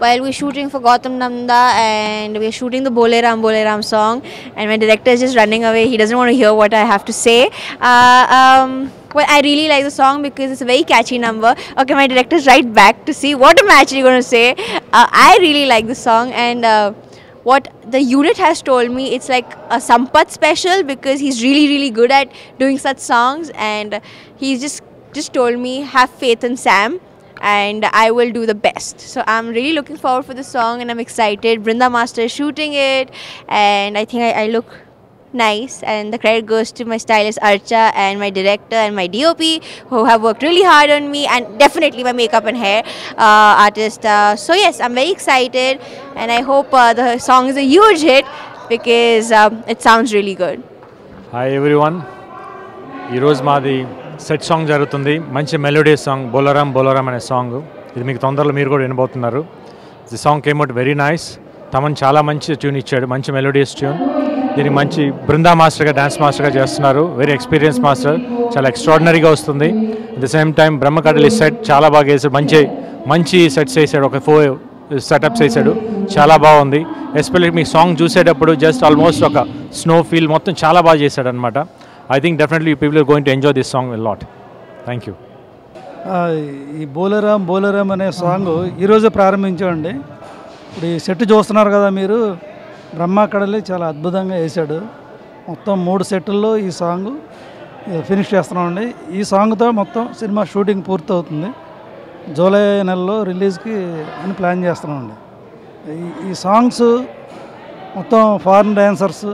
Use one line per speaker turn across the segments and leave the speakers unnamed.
while we're shooting for Gautam Nanda and we're shooting the Bole Ram song, and my director is just running away. He doesn't want to hear what I have to say. Well, I really like the song because it's a very catchy number. Okay, my director's right back to see what am I actually going to say. I really like the song, and what the unit has told me, it's like a Sampath special because he's really good at doing such songs, and he's just told me have faith in Sam and I will do the best. So I'm really looking forward for the song and I'm excited. Brinda Master is shooting it, and I think I look nice, and the credit goes to my stylist Archa and my director and my DOP who have worked really hard on me, and definitely my makeup and hair artist. So yes, I'm very excited, and I hope the song is a huge hit because it sounds really good.
Hi everyone, ee roju maadi set song jarugutundi, manchi melody song Bolaram ane song. Idi meeku tondorlo meer kuda vinabottunnaru. The song came out very nice. Taman chaala manchi tune ichchadu, manchi melodious tune. దీనికి మంచి బృందా మాస్టర్గా dance మాస్టర్గా చేస్తున్నారు. Very experience master, చాలా ఎక్స్ట్రాడినరీగా వస్తుంది. At the same time Brahmakadali set చాలా బాగా వేసాడు, మంచి సెట్స్ వేసాడు, ఒక 4 సెటప్స్ వేసాడు, చాలా బాగుంది. ఎస్పెషల్లీ మీ సాంగ్ చూసేటప్పుడు జస్ట్ ఆల్మోస్ట్ ఒక స్నో ఫీల్ మొత్తం చాలా బాగా చేశాడు అనమాట. I think definitely people are going to enjoy this song a lot. Thank you.
ఈ బోలరాం అనే సాంగ్ ఈరోజే ప్రారంభించామండి. ఇప్పుడు ఈ సెట్ చూస్తున్నారు కదా మీరు, బ్రహ్మకడలి చాలా అద్భుతంగా వేసాడు. మొత్తం 3 సెట్టుల్లో ఈ సాంగ్ ఫినిష్ చేస్తున్నామండి. ఈ సాంగ్తో మొత్తం సినిమా షూటింగ్ పూర్తవుతుంది. జూలై నెలలో రిలీజ్కి అని ప్లాన్ చేస్తున్నామండి. ఈ సాంగ్స్ మొత్తం ఫారిన్ డ్యాన్సర్స్,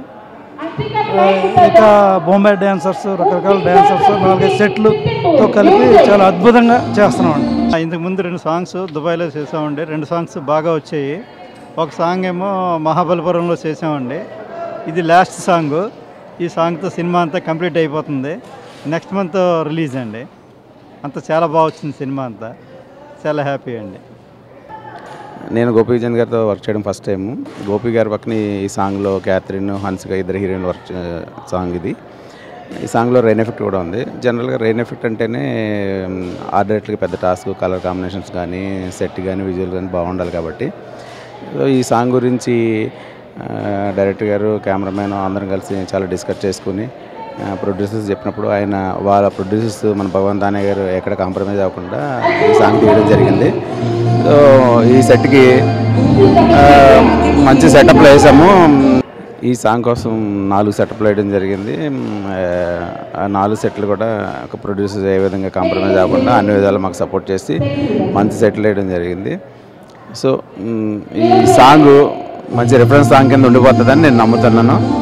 ఇక బొంబై డ్యాన్సర్స్, రకరకాల డ్యాన్సర్స్, 4 సెట్లతో కలిపి చాలా అద్భుతంగా చేస్తున్నామండి.
ఇంతకుముందు 2 సాంగ్స్ దుబాయ్లో చేసామండి. 2 సాంగ్స్ బాగా వచ్చాయి. ఒక సాంగ్ ఏమో మహాబలిపురంలో చేసామండి. ఇది లాస్ట్ సాంగ్. ఈ సాంగ్తో సినిమా అంతా కంప్లీట్ అయిపోతుంది. నెక్స్ట్ మంత్ రిలీజ్ అండి. అంతా చాలా బాగా వచ్చింది సినిమా అంతా. చాలా హ్యాపీ అండి.
నేను గోపి విజయన్ గారితో వర్క్ చేయడం ఫస్ట్ టైము. గోపి గారి పక్కన ఈ సాంగ్లో క్యాథరిన్, హన్సిక ఇద్దరు హీరోయిన్లు వర్క్ సాంగ్ ఇది. ఈ సాంగ్లో రెయిన్ ఎఫెక్ట్ కూడా ఉంది. జనరల్గా రెయిన్ ఎఫెక్ట్ అంటేనే ఆర్ట్ డైరెక్టర్కి పెద్ద టాస్క్, కలర్ కాంబినేషన్స్ కానీ సెట్ కానీ విజువల్ కానీ బాగుండాలి కాబట్టి ఈ సాంగ్ గురించి డైరెక్టర్ గారు, కెమెరామెన్ అందరం కలిసి చాలా డిస్కస్ చేసుకుని ప్రొడ్యూసర్స్ చెప్పినప్పుడు వాళ్ళ ప్రొడ్యూసర్స్ మన భగవంత్ దానే గారు ఎక్కడ కాంప్రమైజ్ అవ్వకుండా ఈ సాంగ్ తీయడం జరిగింది. సో ఈ సెట్కి మంచి సెటప్లు వేసాము. ఈ సాంగ్ కోసం 4 సెటప్లు వేయడం జరిగింది. ఆ 4 సెట్లు కూడా ఒక ప్రొడ్యూసర్స్ ఏ విధంగా కాంప్రమైజ్ అవ్వకుండా అన్ని విధాలు మాకు సపోర్ట్ చేసి మంచి సెట్లు వేయడం జరిగింది. సో ఈ సాంగ్ మంచి రిఫరెన్స్ సాంగ్ కింద ఉండిపోతుందని నేను నమ్ముతున్నాను.